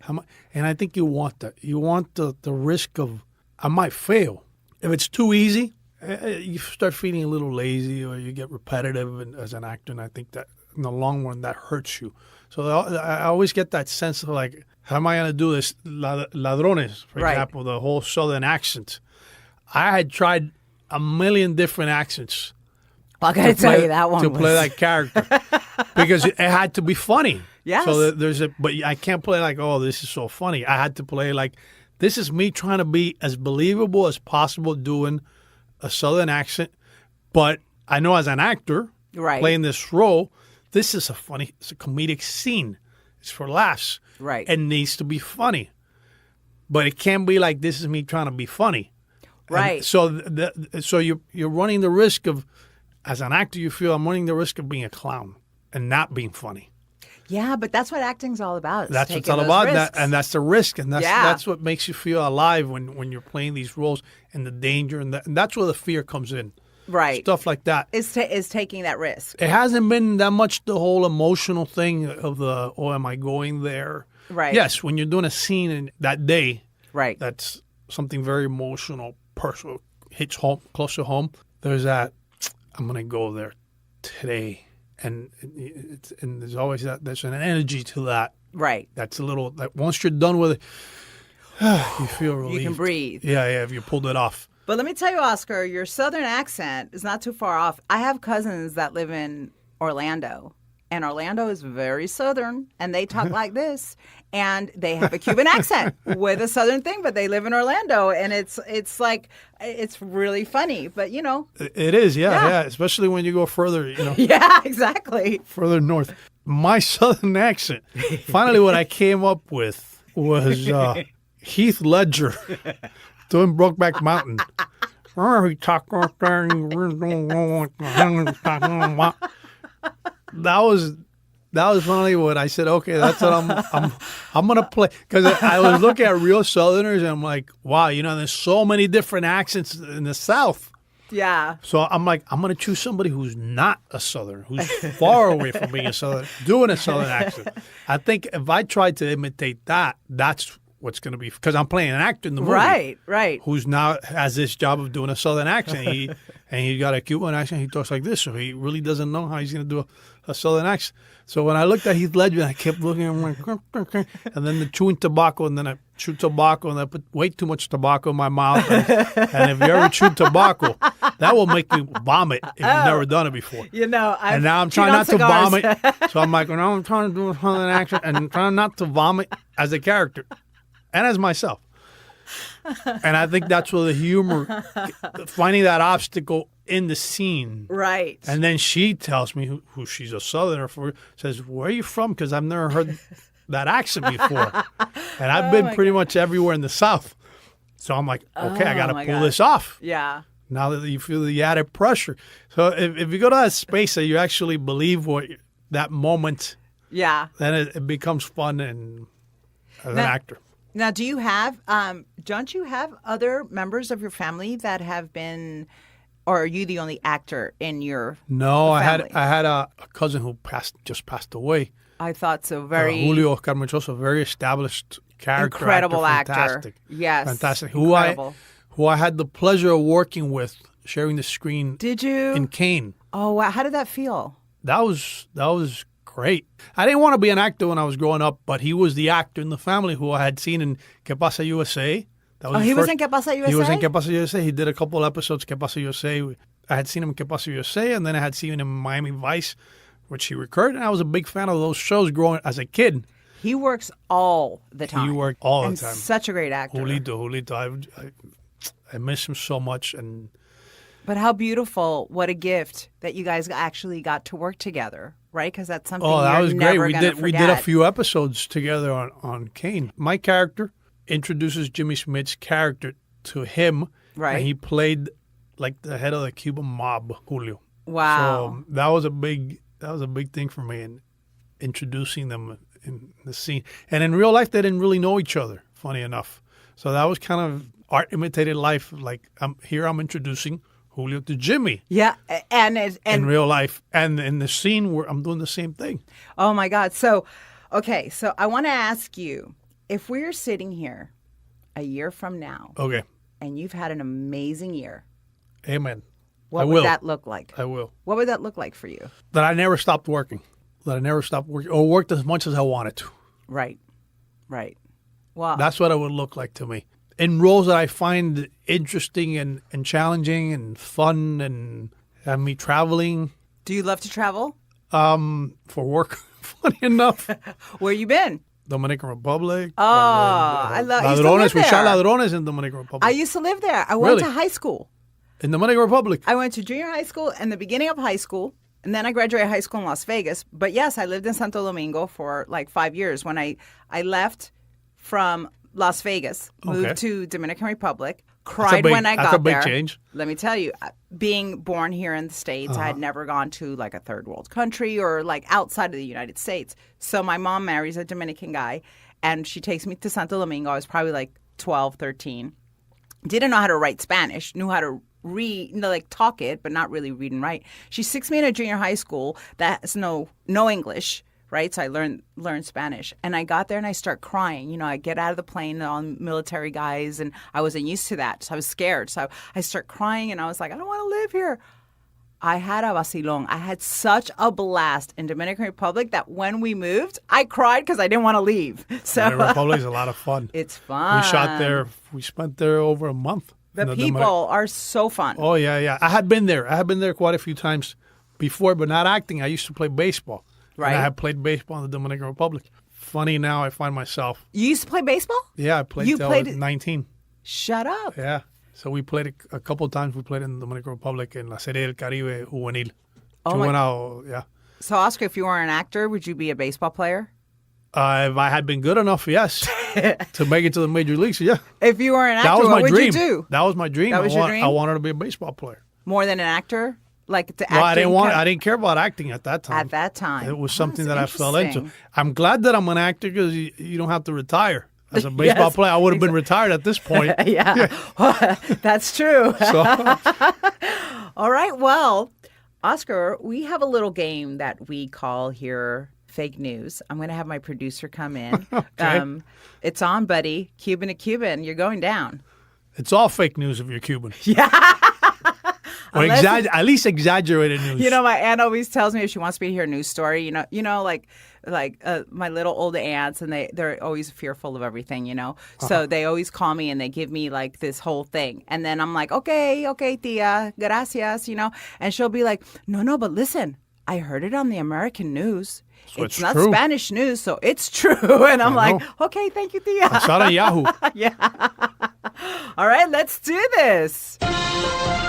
[SPEAKER 5] And I think you want that. You want the risk of, I might fail. If it's too easy, you start feeling a little lazy or you get repetitive as an actor, and I think that in the long run, that hurts you. So I always get that sense of like, how am I going to do this? Ladrones, for example, the whole Southern accent. I had tried a million different accents.
[SPEAKER 2] Well, I got to tell you, that one
[SPEAKER 5] to
[SPEAKER 2] was...
[SPEAKER 5] play that character because it had to be funny.
[SPEAKER 2] Yes.
[SPEAKER 5] So but I can't play like, oh, this is so funny. I had to play like This is me trying to be as believable as possible doing a Southern accent. But I know as an actor
[SPEAKER 2] Right.
[SPEAKER 5] playing this role, this is it's a comedic scene. It's for laughs.
[SPEAKER 2] Right.
[SPEAKER 5] And needs to be funny. But it can't be like this is me trying to be funny.
[SPEAKER 2] Right.
[SPEAKER 5] And so you're running the risk of, as an actor, you feel I'm running the risk of being a clown and not being funny.
[SPEAKER 2] Yeah, but that's what acting's all about. is
[SPEAKER 5] That's what it's
[SPEAKER 2] taking
[SPEAKER 5] all
[SPEAKER 2] those
[SPEAKER 5] about,
[SPEAKER 2] risks.
[SPEAKER 5] and that's the risk, and
[SPEAKER 2] Yeah.
[SPEAKER 5] that's what makes you feel alive when you're playing these roles and the danger, and that's where the fear comes in.
[SPEAKER 2] Right.
[SPEAKER 5] Stuff like that.
[SPEAKER 2] Is taking that risk.
[SPEAKER 5] It hasn't been that much the whole emotional thing of am I going there?
[SPEAKER 2] Right.
[SPEAKER 5] Yes, when you're doing a scene in that day,
[SPEAKER 2] Right.
[SPEAKER 5] that's something very emotional, personal, hits home, close to home. There's that, I'm going to go there today. And there's always there's an energy to that.
[SPEAKER 2] Right.
[SPEAKER 5] That's a little, that once you're done with it, you feel relieved.
[SPEAKER 2] You can breathe.
[SPEAKER 5] Yeah, if you pulled it off.
[SPEAKER 2] But let me tell you, Oscar, your Southern accent is not too far off. I have cousins that live in Orlando, and Orlando is very Southern, and they talk like this, and they have a Cuban accent with a Southern thing, but they live in Orlando, and it's like, it's really funny, but you know.
[SPEAKER 5] It is,
[SPEAKER 2] Yeah.
[SPEAKER 5] yeah, especially when you go further,
[SPEAKER 2] Yeah, exactly.
[SPEAKER 5] further north. My Southern accent, finally what I came up with was Heath Ledger doing Brokeback Mountain. He talked like that. That was finally what I said. Okay, that's what I'm gonna play, because I was looking at real Southerners and I'm like, wow, there's so many different accents in the South.
[SPEAKER 2] Yeah.
[SPEAKER 5] So I'm like, I'm gonna choose somebody who's not a Southerner, who's far away from being a Southerner, doing a Southern accent. I think if I tried to imitate that, that's what's gonna be, because I'm playing an actor in the movie.
[SPEAKER 2] Right.
[SPEAKER 5] Who's now has this job of doing a Southern accent. He got a Cuban accent. He talks like this, so he really doesn't know how he's going to do a Southern accent. So when I looked at Heath Ledger, I kept looking at him like, and then the chewing tobacco, and then I chew tobacco, and I put way too much tobacco in my mouth. And if you ever chew tobacco, that will make you vomit if you've never done it before.
[SPEAKER 2] And
[SPEAKER 5] now I'm trying not to vomit. So I'm like, now I'm trying to do a Southern accent and trying not to vomit as a character and as myself. And I think that's where the humor, finding that obstacle in the scene.
[SPEAKER 2] Right.
[SPEAKER 5] And then she tells me who she's a Southerner for, says, where are you from? Because I've never heard that accent before. And I've been pretty much everywhere in the South. So I'm like, okay, I got to pull this off.
[SPEAKER 2] Yeah.
[SPEAKER 5] Now that you feel the added pressure. So if you go to that space that you actually believe that moment,
[SPEAKER 2] Yeah.
[SPEAKER 5] then it becomes fun and as an actor.
[SPEAKER 2] Now, do you have, don't you have other members of your family that have been, or are you the only actor in your
[SPEAKER 5] No,
[SPEAKER 2] family?
[SPEAKER 5] I had a cousin who just passed away.
[SPEAKER 2] I thought so. Very
[SPEAKER 5] Julio Oscar Mechoso, very established character.
[SPEAKER 2] incredible actor.
[SPEAKER 5] Fantastic.
[SPEAKER 2] Yes.
[SPEAKER 5] Fantastic.
[SPEAKER 2] Incredible.
[SPEAKER 5] Who I had the pleasure of working with, sharing the screen
[SPEAKER 2] Did you?
[SPEAKER 5] in Kane.
[SPEAKER 2] Oh, wow. How did that feel?
[SPEAKER 5] That was great. I didn't want to be an actor when I was growing up, but he was the actor in the family who I had seen in Que Pasa USA. That was
[SPEAKER 2] Oh,
[SPEAKER 5] his
[SPEAKER 2] he was
[SPEAKER 5] first-
[SPEAKER 2] in Que Pasa USA?
[SPEAKER 5] He was in Que Pasa USA. He did a couple episodes Que Pasa USA. I had seen him in Que Pasa USA, and then I had seen him in Miami Vice, which he recorded. And I was a big fan of those shows growing as a kid.
[SPEAKER 2] He works all the time.
[SPEAKER 5] He worked all the
[SPEAKER 2] and
[SPEAKER 5] time.
[SPEAKER 2] Such a great actor.
[SPEAKER 5] Julito. I miss him so much. And
[SPEAKER 2] But how beautiful, what a gift that you guys actually got to work together, right? Because that's something
[SPEAKER 5] that
[SPEAKER 2] you're
[SPEAKER 5] was great.
[SPEAKER 2] never gonna
[SPEAKER 5] We did a
[SPEAKER 2] forget.
[SPEAKER 5] few episodes together on Kane. My character introduces Jimmy Smith's character to him.
[SPEAKER 2] Right.
[SPEAKER 5] And he played like the head of the Cuban mob, Julio.
[SPEAKER 2] Wow.
[SPEAKER 5] So that was a big thing for me in introducing them in the scene. And in real life, they didn't really know each other, funny enough. So that was kind of art imitated life. Like I'm introducing Julio to Jimmy
[SPEAKER 2] Yeah, and
[SPEAKER 5] in real life. And in the scene where I'm doing the same thing.
[SPEAKER 2] oh my God. So, okay, so I want to ask you, if we're sitting here a year from now
[SPEAKER 5] Okay.
[SPEAKER 2] and you've had an amazing year,
[SPEAKER 5] Amen.
[SPEAKER 2] what
[SPEAKER 5] I
[SPEAKER 2] would
[SPEAKER 5] will.
[SPEAKER 2] that look like?
[SPEAKER 5] I will.
[SPEAKER 2] What would that look like for you?
[SPEAKER 5] That I never stopped working. Or worked as much as I wanted to.
[SPEAKER 2] Right. Wow.
[SPEAKER 5] That's what it would look like to me. In roles that I find interesting and challenging and fun and me traveling
[SPEAKER 2] Do you love to travel?
[SPEAKER 5] for work, funny enough.
[SPEAKER 2] Where you been?
[SPEAKER 5] Dominican Republic.
[SPEAKER 2] Oh, I used to
[SPEAKER 5] Ladrones.
[SPEAKER 2] live
[SPEAKER 5] We shot
[SPEAKER 2] there.
[SPEAKER 5] Ladrones in Dominican Republic.
[SPEAKER 2] I used to live there. I went
[SPEAKER 5] Really?
[SPEAKER 2] to high school.
[SPEAKER 5] In Dominican Republic.
[SPEAKER 2] I went to junior high school and the beginning of high school, and then I graduated high school in Las Vegas. But yes, I lived in Santo Domingo for like 5 years. When I left from Las Vegas, moved
[SPEAKER 5] Okay.
[SPEAKER 2] to Dominican Republic,
[SPEAKER 5] That's
[SPEAKER 2] cried when I got
[SPEAKER 5] That's a big
[SPEAKER 2] there.
[SPEAKER 5] change.
[SPEAKER 2] Let me tell you, being born here in the States, I had never gone to like a third world country or like outside of the United States. So my mom marries a Dominican guy, and she takes me to Santo Domingo. I was probably like 12, 13. Didn't know how to write Spanish, knew how to read, like talk it, but not really read and write. She sticks me in a junior high school that has no English, right? So I learned Spanish. And I got there and I start crying. You know, I get out of the plane, all military guys, and I wasn't used to that. So I was scared. So I start crying and I was like, I don't want to live here. I had a vacilón. I had such a blast in Dominican Republic that when we moved, I cried because I didn't want to leave. So
[SPEAKER 5] Dominican Republic is a lot of fun.
[SPEAKER 2] it's fun.
[SPEAKER 5] We shot there. We spent there over a month.
[SPEAKER 2] The
[SPEAKER 5] in
[SPEAKER 2] people are so fun.
[SPEAKER 5] Oh, yeah. I had been there. I had been there quite a few times before, but not acting. I used to play baseball.
[SPEAKER 2] Right.
[SPEAKER 5] And I had played baseball in the Dominican Republic. Funny now, I find myself.
[SPEAKER 2] You used to play baseball?
[SPEAKER 5] Yeah, I played
[SPEAKER 2] You
[SPEAKER 5] till
[SPEAKER 2] played
[SPEAKER 5] I was
[SPEAKER 2] it-
[SPEAKER 5] 19.
[SPEAKER 2] Shut up.
[SPEAKER 5] Yeah. So we played a couple of times. We played in the Dominican Republic in La Serie del Caribe Juvenil.
[SPEAKER 2] Oh my-
[SPEAKER 5] Juvenil, yeah.
[SPEAKER 2] So, Oscar, if you were an actor, would you be a baseball player?
[SPEAKER 5] If I had been good enough, yes, to make it to the major leagues, yeah.
[SPEAKER 2] If you were an actor,
[SPEAKER 5] That was
[SPEAKER 2] what
[SPEAKER 5] my
[SPEAKER 2] would
[SPEAKER 5] dream.
[SPEAKER 2] you do?
[SPEAKER 5] That was my dream.
[SPEAKER 2] That was your dream?
[SPEAKER 5] I wanted to be a baseball player.
[SPEAKER 2] More than an actor? Like to
[SPEAKER 5] Well,
[SPEAKER 2] acting?
[SPEAKER 5] I didn't care about acting at that time.
[SPEAKER 2] At that time.
[SPEAKER 5] It was
[SPEAKER 2] Oh,
[SPEAKER 5] something that
[SPEAKER 2] that's
[SPEAKER 5] I fell into.
[SPEAKER 2] interesting.
[SPEAKER 5] I'm glad that I'm an actor because you don't have to retire. As a basebball
[SPEAKER 2] Yes,
[SPEAKER 5] player, I would have been retired at this point.
[SPEAKER 2] Yeah, that's true.
[SPEAKER 5] So,
[SPEAKER 2] All right. Well, Oscar, we have a little game that we call here fake news. I'm going to have my producer come in.
[SPEAKER 5] Okay.
[SPEAKER 2] It's on, buddy. Cuban to Cuban. You're going down.
[SPEAKER 5] it's all fake news if you're Cuban. Or
[SPEAKER 2] Unless
[SPEAKER 5] at least exaggerated news.
[SPEAKER 2] You know, my aunt always tells me if she wants me to hear a news story, like my little old aunts, and they're always fearful of everything, you know. So they always call me and they give me like this whole thing, and then I'm like, okay, tia, gracias, you know, and she'll be like, no, but listen, I heard it on the American news.
[SPEAKER 5] So
[SPEAKER 2] it's
[SPEAKER 5] it's
[SPEAKER 2] not
[SPEAKER 5] true.
[SPEAKER 2] Spanish news, so it's true. And I'm
[SPEAKER 5] I
[SPEAKER 2] like,
[SPEAKER 5] know.
[SPEAKER 2] okay, thank you, tia.
[SPEAKER 5] I saw it on Yahoo.
[SPEAKER 2] All right, let's do this.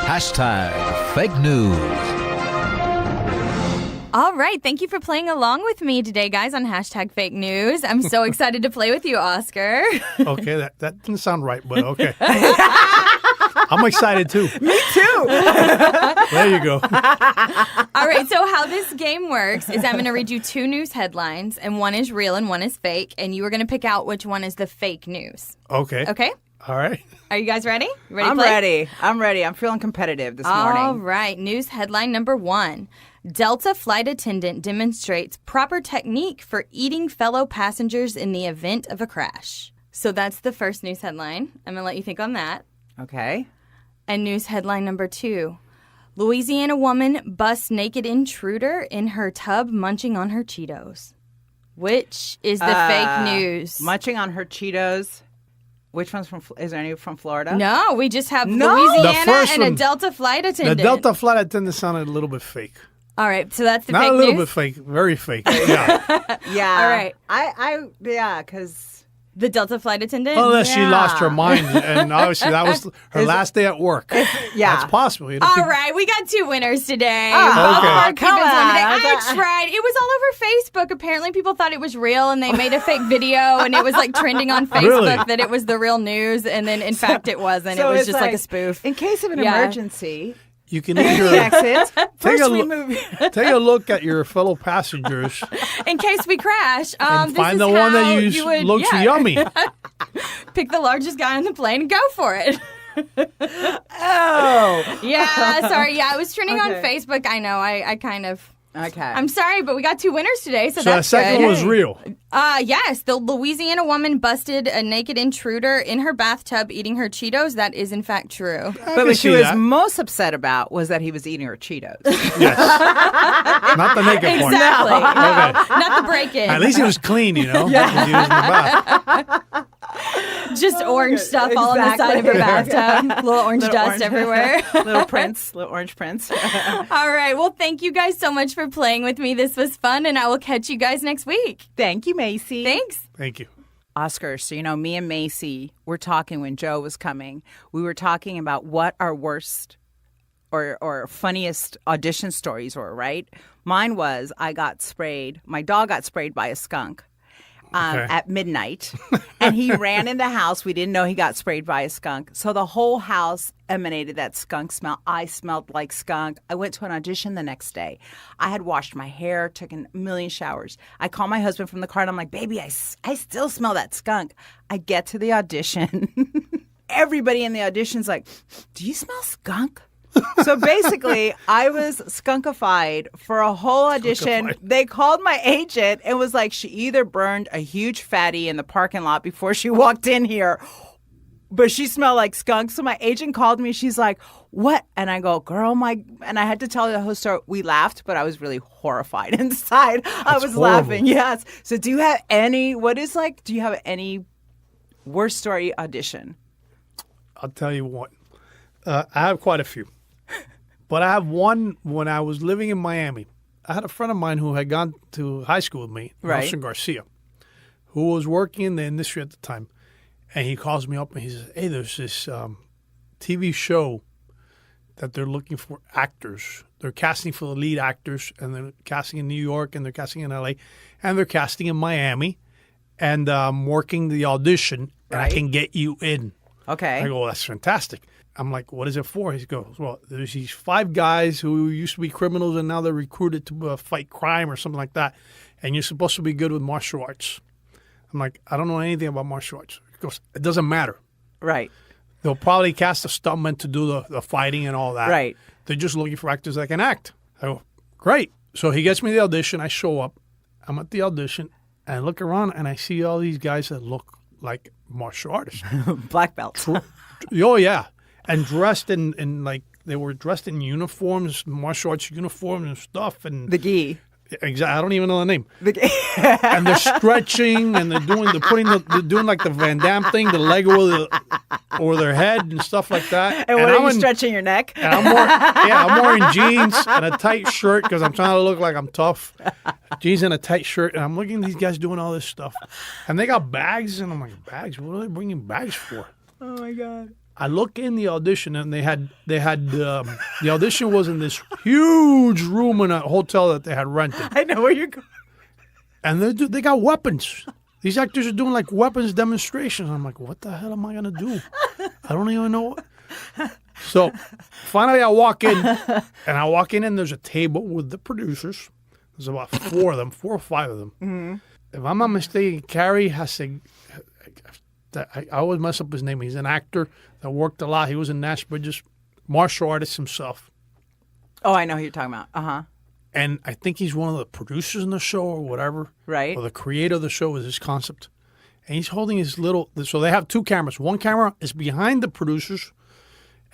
[SPEAKER 6] Hashtag fake news.
[SPEAKER 1] All right. Thank you for playing along with me today, guys, on hashtag fake news. I'm so excited to play with you, Oscar.
[SPEAKER 5] Okay, that didn't sound right, but okay. I'm excited too.
[SPEAKER 2] Me too.
[SPEAKER 5] There you go.
[SPEAKER 1] All right. So how this game works is I'm going to read you two news headlines, and one is real and one is fake, and you are going to pick out which one is the fake news.
[SPEAKER 5] Okay.
[SPEAKER 1] Okay?
[SPEAKER 5] All right.
[SPEAKER 1] Are you guys ready? You ready to
[SPEAKER 2] I'm
[SPEAKER 1] play?
[SPEAKER 2] ready. I'm ready. I'm feeling competitive this morning.
[SPEAKER 1] All right. News headline number one. Delta flight attendant demonstrates proper technique for eating fellow passengers in the event of a crash. So that's the first news headline. I'm going to let you think on that.
[SPEAKER 2] Okay.
[SPEAKER 1] And news headline number two. Louisiana woman busts naked intruder in her tub munching on her Cheetos. Which is the fake news?
[SPEAKER 2] Munching on her Cheetos. Which one's is there any from Florida?
[SPEAKER 1] No, we just have
[SPEAKER 2] No.
[SPEAKER 1] Louisiana
[SPEAKER 5] The first
[SPEAKER 1] and a
[SPEAKER 5] one.
[SPEAKER 1] Delta flight
[SPEAKER 5] The
[SPEAKER 1] attendant.
[SPEAKER 5] Delta flight attendant sounded a little bit fake.
[SPEAKER 1] All right, so that's the
[SPEAKER 5] Not
[SPEAKER 1] fake
[SPEAKER 5] a little
[SPEAKER 1] news.
[SPEAKER 5] bit fake, very fake. Yeah.
[SPEAKER 2] Yeah.
[SPEAKER 1] All right.
[SPEAKER 2] Yeah, because
[SPEAKER 1] The Delta flight attendant?
[SPEAKER 5] Unless she
[SPEAKER 2] Yeah.
[SPEAKER 5] lost her mind, and obviously that was her last day at work.
[SPEAKER 2] yeah.
[SPEAKER 5] That's possible. You know,
[SPEAKER 1] All
[SPEAKER 5] people-
[SPEAKER 1] right, we got two winners today.
[SPEAKER 2] Oh,
[SPEAKER 1] Both
[SPEAKER 5] okay.
[SPEAKER 1] of our
[SPEAKER 2] come
[SPEAKER 1] Cubans won today.
[SPEAKER 2] on.
[SPEAKER 1] I tried. It was all over Facebook. Apparently, people thought it was real, and they made a fake video, and it was like trending on Facebook
[SPEAKER 5] Really?
[SPEAKER 1] that it was the real news, and then in fact it wasn't.
[SPEAKER 2] So
[SPEAKER 1] it was
[SPEAKER 2] it's
[SPEAKER 1] just like a spoof.
[SPEAKER 2] In case of an
[SPEAKER 1] Yeah.
[SPEAKER 2] emergency,
[SPEAKER 5] you can
[SPEAKER 2] the
[SPEAKER 5] either
[SPEAKER 2] exits.
[SPEAKER 5] take
[SPEAKER 2] First
[SPEAKER 5] a
[SPEAKER 2] we
[SPEAKER 5] look.
[SPEAKER 2] move.
[SPEAKER 5] Take a look at your fellow passengers
[SPEAKER 1] In case we crash,
[SPEAKER 5] and
[SPEAKER 1] this
[SPEAKER 5] find
[SPEAKER 1] is
[SPEAKER 5] the one
[SPEAKER 1] how
[SPEAKER 5] that you
[SPEAKER 1] would,
[SPEAKER 5] looks
[SPEAKER 1] yeah,
[SPEAKER 5] yummy.
[SPEAKER 1] Pick the largest guy on the plane and go for it.
[SPEAKER 2] Oh.
[SPEAKER 1] Yeah, sorry. Yeah, it was trending on
[SPEAKER 2] Okay.
[SPEAKER 1] Facebook. I know. I kind of.
[SPEAKER 2] Okay.
[SPEAKER 1] I'm sorry, but we got two winners today, so
[SPEAKER 5] So the
[SPEAKER 1] that's
[SPEAKER 5] second
[SPEAKER 1] good.
[SPEAKER 5] one was real.
[SPEAKER 1] Yes, the Louisiana woman busted a naked intruder in her bathtub eating her Cheetos. That is in fact true.
[SPEAKER 2] but
[SPEAKER 5] can
[SPEAKER 2] what she
[SPEAKER 5] see
[SPEAKER 2] was
[SPEAKER 5] that.
[SPEAKER 2] most upset about was that he was eating her Cheetos.
[SPEAKER 5] Yes. Not the naked part.
[SPEAKER 1] Exactly.
[SPEAKER 5] Okay.
[SPEAKER 1] Not the break-in.
[SPEAKER 5] At least he was clean, you know. Yeah. He was in the bath.
[SPEAKER 1] Just orange stuff all on the side of her bathtub. Little orange dust everywhere.
[SPEAKER 2] Little orange prince.
[SPEAKER 1] All right. Well, thank you guys so much for playing with me. This was fun, and I will catch you guys next week.
[SPEAKER 2] Thank you, Macy.
[SPEAKER 1] Thanks.
[SPEAKER 5] Thank you.
[SPEAKER 2] Oscar, so me and Macy were talking when Joe was coming. We were talking about what our worst or funniest audition stories were, right? Mine was my dog got sprayed by a skunk at midnight, and he ran in the house. We didn't know he got sprayed by a skunk. So the whole house emanated that skunk smell. I smelled like skunk. I went to an audition the next day. I had washed my hair, taken a million showers. I called my husband from the car, and I'm like, baby, I still smell that skunk. I get to the audition. Everybody in the audition's like, do you smell skunk? So basically, I was skunkified for a whole audition. They called my agent and was like, she either burned a huge fatty in the parking lot before she walked in here, but she smelled like skunk. So my agent called me. She's like, what? And I go, girl, and I had to tell the whole story. We laughed, but I was really horrified inside. I was laughing. Yes. So do you have any worst story audition?
[SPEAKER 5] I'll tell you what. I have quite a few. But I have one when I was living in Miami. I had a friend of mine who had gone to high school with me, Nelson Garcia, who was working in the industry at the time. And he calls me up and he says, hey, there's this TV show that they're looking for actors. They're casting for the lead actors, and they're casting in New York, and they're casting in L.A., and they're casting in Miami. And I'm working the audition, and I can get you in.
[SPEAKER 2] Okay.
[SPEAKER 5] I go, that's fantastic. I'm like, what is it for? He goes, well, there's these 5 guys who used to be criminals and now they're recruited to fight crime or something like that. And you're supposed to be good with martial arts. I'm like, I don't know anything about martial arts. He goes, it doesn't matter.
[SPEAKER 2] Right.
[SPEAKER 5] They'll probably cast a stuntman to do the fighting and all that.
[SPEAKER 2] Right.
[SPEAKER 5] They're just looking for actors that can act. I go, great. So he gets me the audition. I show up. I'm at the audition. And I look around and I see all these guys that look like martial artists.
[SPEAKER 2] Black belts.
[SPEAKER 5] Oh, yeah. And dressed in like, they were dressed in uniforms, martial arts uniforms and stuff. And
[SPEAKER 2] the gi.
[SPEAKER 5] Exactly. I don't even know the name.
[SPEAKER 2] The gi.
[SPEAKER 5] And they're stretching and they're doing like the Van Damme thing, the leg over their head and stuff like that.
[SPEAKER 2] And what are you stretching your neck?
[SPEAKER 5] And I'm wearing jeans and a tight shirt because I'm trying to look like I'm tough. Jeans and a tight shirt. And I'm looking at these guys doing all this stuff. And they got bags. And I'm like, bags? What are they bringing bags for?
[SPEAKER 2] Oh, my God.
[SPEAKER 5] I look in the audition, and they had the audition was in this huge room in a hotel that they had rented.
[SPEAKER 2] I know where you're going.
[SPEAKER 5] And they got weapons. These actors are doing like weapons demonstrations. I'm like, what the hell am I gonna do? I don't even know. So finally, I walk in, and there's a table with the producers. There's about 4 of them, 4 or 5 of them. Mm-hmm. If I'm not mistaken, Carrie has a. I always mess up his name. He's an actor that worked a lot. He was in Nashville, just martial artist himself.
[SPEAKER 2] Oh, I know who you're talking about. Uh-huh.
[SPEAKER 5] And I think he's one of the producers in the show or whatever.
[SPEAKER 2] Right.
[SPEAKER 5] Or the creator of the show is his concept. And he's holding his little, so they have 2 cameras. One camera is behind the producers,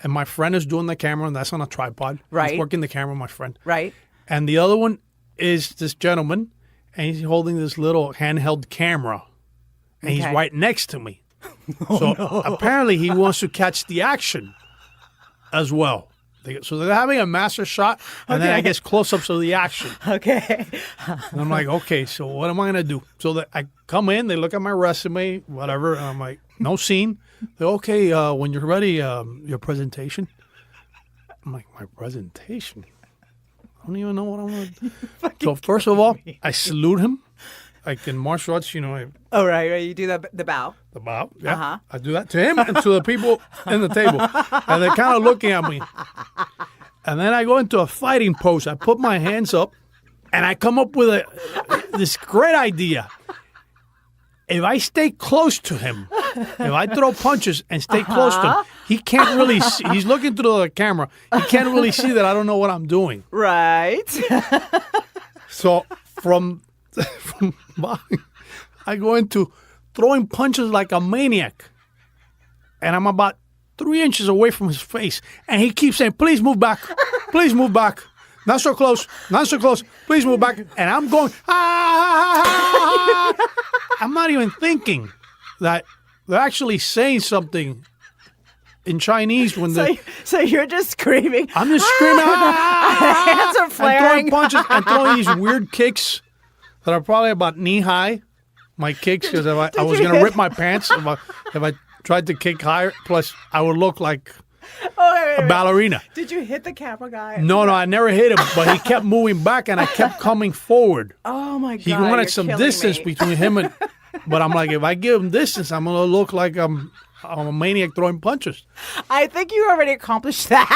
[SPEAKER 5] and my friend is doing the camera, and that's on a tripod.
[SPEAKER 2] Right.
[SPEAKER 5] He's working the camera, my friend.
[SPEAKER 2] Right.
[SPEAKER 5] And the other one is this gentleman, and he's holding this little handheld camera. And he's right next to me. Apparently he wants to catch the action as well. So they're having a master shot, and then I guess close-ups of the action.
[SPEAKER 2] Okay.
[SPEAKER 5] And I'm like, okay, so what am I going to do? So I come in, they look at my resume, whatever, and I'm like, no scene. They're okay, when you're ready, your presentation. I'm like, my presentation? I don't even know what I'm going to do. So first of all, I salute him. Like in martial arts,
[SPEAKER 2] Oh, right. You do the bow.
[SPEAKER 5] The bow, yeah.
[SPEAKER 2] Uh-huh.
[SPEAKER 5] I do that to him and to the people in the table. And they're kind of looking at me. And then I go into a fighting pose. I put my hands up, and I come up with this great idea. If I stay close to him, if I throw punches and stay close to him, he can't really see. He's looking through the camera. He can't really see that I don't know what I'm doing.
[SPEAKER 2] Right.
[SPEAKER 5] So from I go into throwing punches like a maniac. And I'm about 3 inches away from his face. And he keeps saying, please move back. Please move back. Not so close. Not so close. Please move back. And I'm going, ah. I'm not even thinking that they're actually saying something in Chinese when
[SPEAKER 2] So you're just screaming.
[SPEAKER 5] I'm just screaming.
[SPEAKER 2] Hands are
[SPEAKER 5] And
[SPEAKER 2] flaring.
[SPEAKER 5] throwing punches and throwing these weird kicks that are probably about knee high. My kicks, because if I was going to rip my pants if I tried to kick higher. Plus, I would look like a ballerina.
[SPEAKER 2] Did you hit the camera guy?
[SPEAKER 5] No, I never hit him, but he kept moving back, and I kept coming forward.
[SPEAKER 2] Oh my God!
[SPEAKER 5] He wanted
[SPEAKER 2] you're
[SPEAKER 5] some
[SPEAKER 2] killing
[SPEAKER 5] distance
[SPEAKER 2] me.
[SPEAKER 5] between him and. But I'm like, if I give him distance, I'm going to look like I'm a maniac throwing punches.
[SPEAKER 2] I think you already accomplished that.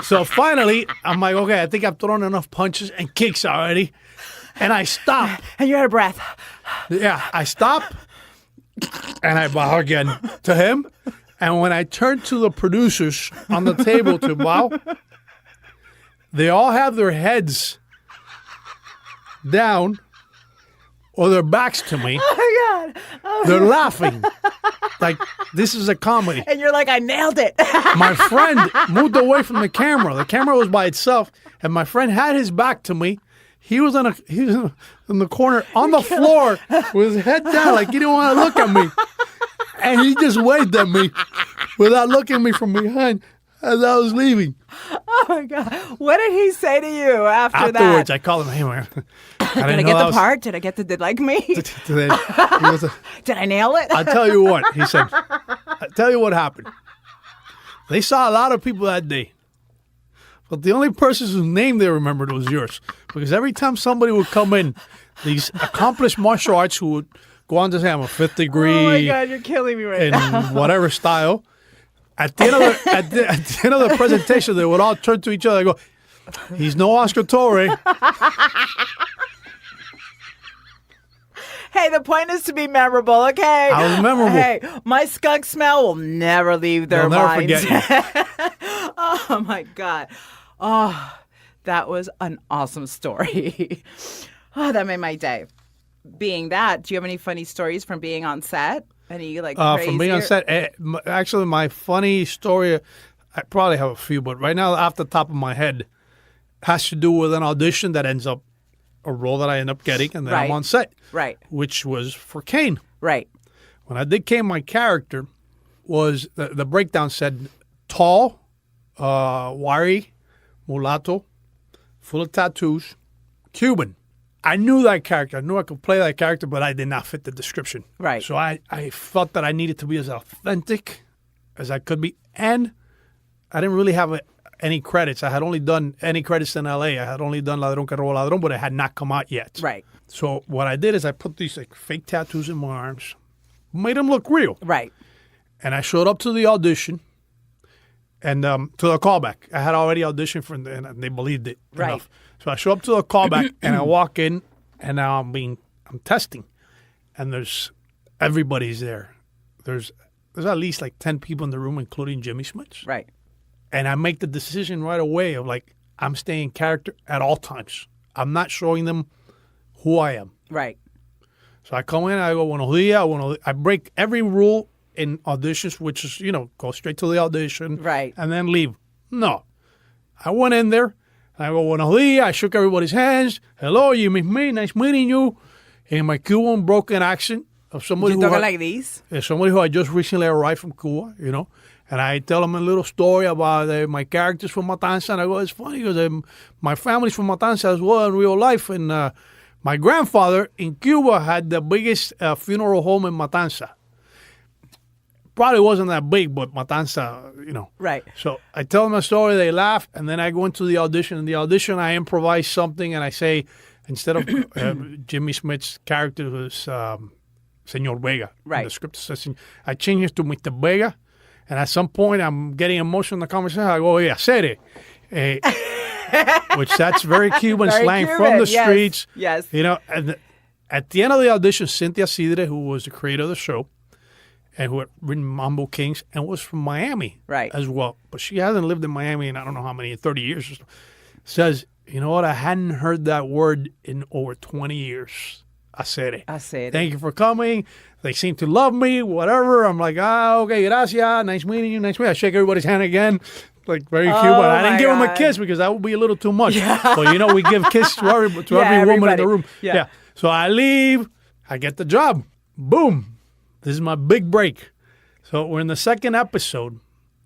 [SPEAKER 5] So finally, I'm like, okay, I think I've thrown enough punches and kicks already. And I stop.
[SPEAKER 2] And you're out of breath.
[SPEAKER 5] Yeah, I stop. And I bow again to him. And when I turn to the producers on the table to bow, they all have their heads down or their backs to me.
[SPEAKER 2] Oh my God!
[SPEAKER 5] They're laughing. Like, this is a comedy.
[SPEAKER 2] And you're like, I nailed it.
[SPEAKER 5] My friend moved away from the camera. The camera was by itself, and my friend had his back to me. He was in the corner on the floor with his head down, like he didn't want to look at me. And he just waved at me without looking at me from behind as I was leaving.
[SPEAKER 2] Oh my God! What did he say to you
[SPEAKER 5] Afterwards,
[SPEAKER 2] that?
[SPEAKER 5] I called him, hey, man.
[SPEAKER 2] Did I get the part? Did I get the did like me?
[SPEAKER 5] Did
[SPEAKER 2] I nail it?
[SPEAKER 5] I'll tell you what, he said. I'll tell you what happened. They saw a lot of people that day. But the only person whose name they remembered was yours. Because every time somebody would come in, these accomplished martial arts who would go on to say, I'm a fifth degree.
[SPEAKER 2] Oh my God, you're killing me right
[SPEAKER 5] in
[SPEAKER 2] now.
[SPEAKER 5] whatever style. At the end of the presentation, they would all turn to each other and go, he's no Oscar Torre.
[SPEAKER 2] Hey, the point is to be memorable, okay?
[SPEAKER 5] I was memorable.
[SPEAKER 2] Hey, my skunk smell will never leave their
[SPEAKER 5] They'll never
[SPEAKER 2] minds.
[SPEAKER 5] forget you.
[SPEAKER 2] Oh my God. Oh, that was an awesome story. Oh, that made my day. Being that, do you have any funny stories from being on set? Any like crazy?
[SPEAKER 5] From being on set, actually, my funny story, I probably have a few, but right now, off the top of my head, has to do with an audition that ends up a role that I end up getting, and then I'm
[SPEAKER 2] Right.
[SPEAKER 5] on set.
[SPEAKER 2] Right.
[SPEAKER 5] Which was for Kane.
[SPEAKER 2] Right.
[SPEAKER 5] When I did Kane, my character was, the breakdown said, tall, wiry, mulatto, full of tattoos, Cuban. I knew that character. I knew I could play that character, but I did not fit the description.
[SPEAKER 2] Right.
[SPEAKER 5] So I felt that I needed to be as authentic as I could be. And I didn't really have any credits. I had only done any credits in L.A. I had only done Ladron, Roba, Ladron, but it had not come out yet.
[SPEAKER 2] Right.
[SPEAKER 5] So what I did is I put these like fake tattoos in my arms, made them look real.
[SPEAKER 2] Right.
[SPEAKER 5] And I showed up to the audition and to the callback. I had already auditioned for them, and they believed it
[SPEAKER 2] Right.
[SPEAKER 5] enough. So I show up to the callback, and I walk in, and now I'm testing. And everybody's there. There's at least like 10 people in the room, including Jimmy Smits.
[SPEAKER 2] Right.
[SPEAKER 5] And I make the decision right away of like, I'm staying character at all times. I'm not showing them who I am.
[SPEAKER 2] Right.
[SPEAKER 5] So I come in, I go, buenos dias, I break every rule in auditions, which is, go straight to the audition.
[SPEAKER 2] Right.
[SPEAKER 5] And then leave. No. I went in there, I go, buenos dias, I shook everybody's hands. Hello, you meet me, nice meeting you. In my Cuban broken accent of somebody
[SPEAKER 2] You talking like these?
[SPEAKER 5] somebody who I just recently arrived from Cuba, And I tell them a little story about my characters from Matanza. And I go, it's funny because my family's from Matanza as well in real life. And my grandfather in Cuba had the biggest funeral home in Matanza. Probably wasn't that big, but Matanza,
[SPEAKER 2] Right.
[SPEAKER 5] So I tell them a story, they laugh, and then I go into the audition. In the audition, I improvise something, and I say, instead of Jimmy Smith's character was Señor Vega.
[SPEAKER 2] Right.
[SPEAKER 5] In the script says, I change it to Mr. Vega, and at some point, I'm getting emotional in the conversation. I go, yeah, sere. Which that's very Cuban
[SPEAKER 2] Very
[SPEAKER 5] slang
[SPEAKER 2] Cuban,
[SPEAKER 5] from the
[SPEAKER 2] yes,
[SPEAKER 5] streets.
[SPEAKER 2] yes.
[SPEAKER 5] And at the end of the audition, Cynthia Sidre, who was the creator of the show, and who had written Mambo Kings and was from Miami
[SPEAKER 2] Right.
[SPEAKER 5] as well. But she hasn't lived in Miami in I don't know how many, 30 years or so. Says, you know what? I hadn't heard that word in over 20 years. Acere.
[SPEAKER 2] Acere.
[SPEAKER 5] Thank you for coming. They seem to love me, whatever. I'm like, okay, gracias. Nice meeting you. Nice meeting you. I shake everybody's hand again. Like, very cute. But I didn't
[SPEAKER 2] my
[SPEAKER 5] give him a
[SPEAKER 2] God.
[SPEAKER 5] kiss because that would be a little too much. But, we give kisses to every woman in
[SPEAKER 2] everybody.
[SPEAKER 5] the room.
[SPEAKER 2] Yeah.
[SPEAKER 5] So I leave. I get the job. Boom. This is my big break. So we're in the second episode.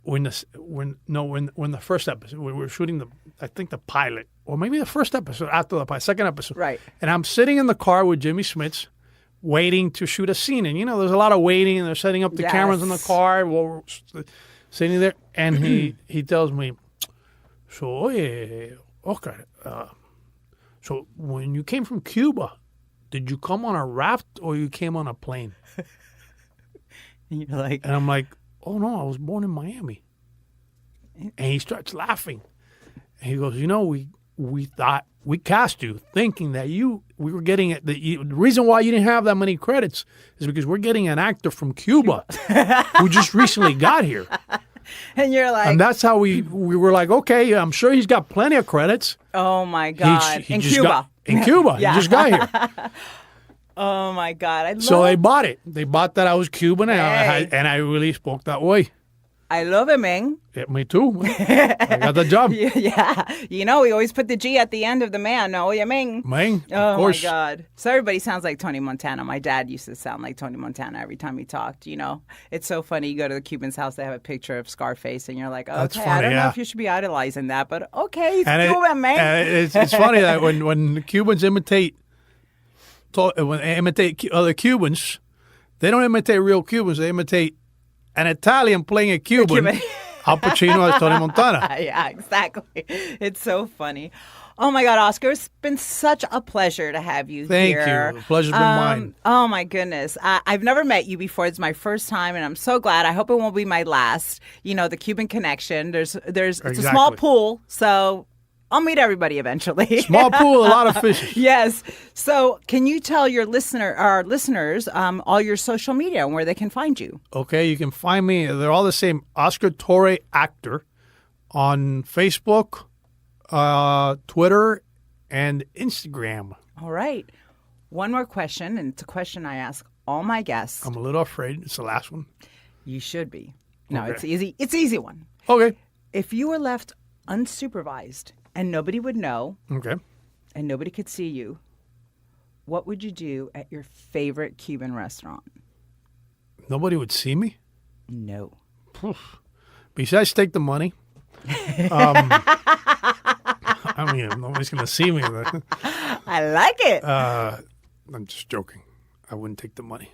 [SPEAKER 5] We're in the first episode. We're shooting the pilot, or maybe the first episode after the pilot, second episode.
[SPEAKER 2] Right.
[SPEAKER 5] And I'm sitting in the car with Jimmy Smits, waiting to shoot a scene. And there's a lot of waiting, and they're setting up the cameras in the car. We're sitting there, and he tells me, "So, oye, Oscar, so when you came from Cuba, did you come on a raft or you came on a plane?"
[SPEAKER 2] You're like,
[SPEAKER 5] And I'm like, "Oh no, I was born in Miami." And he starts laughing. And he goes, we thought we cast you thinking that we were getting it. The reason why you didn't have that many credits is because we're getting an actor from Cuba who just recently got here.
[SPEAKER 2] and you're like,
[SPEAKER 5] And that's how we were like, okay, I'm sure he's got plenty of credits.
[SPEAKER 2] oh my God.
[SPEAKER 5] He
[SPEAKER 2] in
[SPEAKER 5] just
[SPEAKER 2] Cuba.
[SPEAKER 5] In Cuba.
[SPEAKER 2] Yeah.
[SPEAKER 5] He just got here.
[SPEAKER 2] Oh my God.
[SPEAKER 5] So they bought it. They bought that I was Cuban,
[SPEAKER 2] Hey.
[SPEAKER 5] and I really spoke that way.
[SPEAKER 2] I love it, man.
[SPEAKER 5] Yeah, me too. I got the job.
[SPEAKER 2] Yeah. We always put the G at the end of the man. No, you mean?
[SPEAKER 5] Man,
[SPEAKER 2] Oh,
[SPEAKER 5] of course.
[SPEAKER 2] my God. So everybody sounds like Tony Montana. My dad used to sound like Tony Montana every time he talked, It's so funny. You go to the Cuban's house, they have a picture of Scarface, and you're like, okay,
[SPEAKER 5] That's funny,
[SPEAKER 2] I don't know
[SPEAKER 5] yeah.
[SPEAKER 2] if you should be idolizing that, but okay, he's
[SPEAKER 5] And
[SPEAKER 2] Cuban, man.
[SPEAKER 5] and it's funny that when Cubans imitate other Cubans, they don't imitate real Cubans. They imitate an Italian playing a Cuban. Al Pacino as Tony Montana.
[SPEAKER 2] Yeah, exactly. It's so funny. Oh my God, Oscar, it's been such a pleasure to have you
[SPEAKER 5] Thank
[SPEAKER 2] here.
[SPEAKER 5] you. The pleasure's been mine.
[SPEAKER 2] Oh my goodness. I've never met you before. It's my first time, and I'm so glad. I hope it won't be my last. The Cuban connection. It's a small
[SPEAKER 5] Exactly.
[SPEAKER 2] pool, so I'll meet everybody eventually.
[SPEAKER 5] Small pool, a lot of fishes.
[SPEAKER 2] Yes. So can you tell our listeners all your social media and where they can find you?
[SPEAKER 5] Okay, you can find me. They're all the same. Oscar Torre Actor on Facebook, Twitter, and Instagram.
[SPEAKER 2] All right. One more question, and it's a question I ask all my guests.
[SPEAKER 5] I'm a little afraid. It's the last one.
[SPEAKER 2] You should be. No,
[SPEAKER 5] Okay.
[SPEAKER 2] it's easy. It's an easy one.
[SPEAKER 5] Okay.
[SPEAKER 2] If you were left unsupervised and nobody would know
[SPEAKER 5] Okay.
[SPEAKER 2] and nobody could see you, what would you do at your favorite Cuban restaurant?
[SPEAKER 5] Nobody would see me?
[SPEAKER 2] No.
[SPEAKER 5] Besides take the money. I mean, nobody's going to see me.
[SPEAKER 2] I like it.
[SPEAKER 5] I'm just joking. I wouldn't take the money.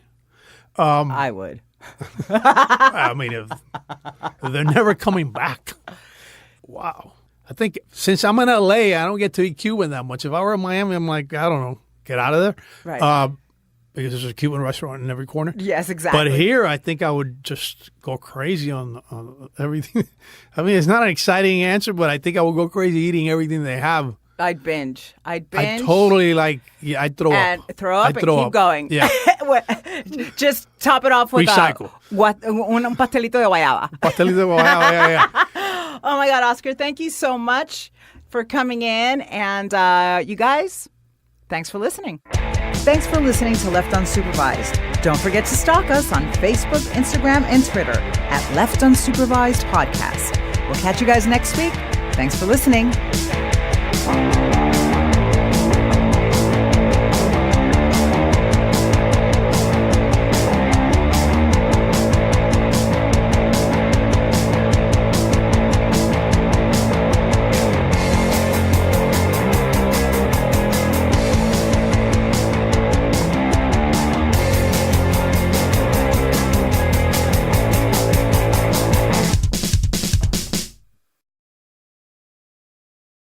[SPEAKER 2] I would.
[SPEAKER 5] I mean, if they're never coming back. Wow. I think since I'm in L.A., I don't get to eat Cuban that much. If I were in Miami, I'm like, I don't know, get out of there.
[SPEAKER 2] Right.
[SPEAKER 5] Because there's a Cuban restaurant in every corner.
[SPEAKER 2] Yes, exactly.
[SPEAKER 5] But here, I think I would just go crazy on everything. I mean, it's not an exciting answer, but I think I would go crazy eating everything they have.
[SPEAKER 2] I'd binge.
[SPEAKER 5] I totally I'd throw
[SPEAKER 2] and
[SPEAKER 5] up.
[SPEAKER 2] throw up
[SPEAKER 5] I'd
[SPEAKER 2] and
[SPEAKER 5] throw
[SPEAKER 2] keep
[SPEAKER 5] up.
[SPEAKER 2] going.
[SPEAKER 5] Yeah.
[SPEAKER 2] Just top it off with
[SPEAKER 5] Recycle.
[SPEAKER 2] un pastelito de guayaba.
[SPEAKER 5] Pastelito de guayaba, yeah.
[SPEAKER 2] Oh my God, Oscar, thank you so much for coming in. And you guys, thanks for listening. Thanks for listening to Left Unsupervised. Don't forget to stalk us on Facebook, Instagram, and Twitter at Left Unsupervised Podcast. We'll catch you guys next week. Thanks for listening.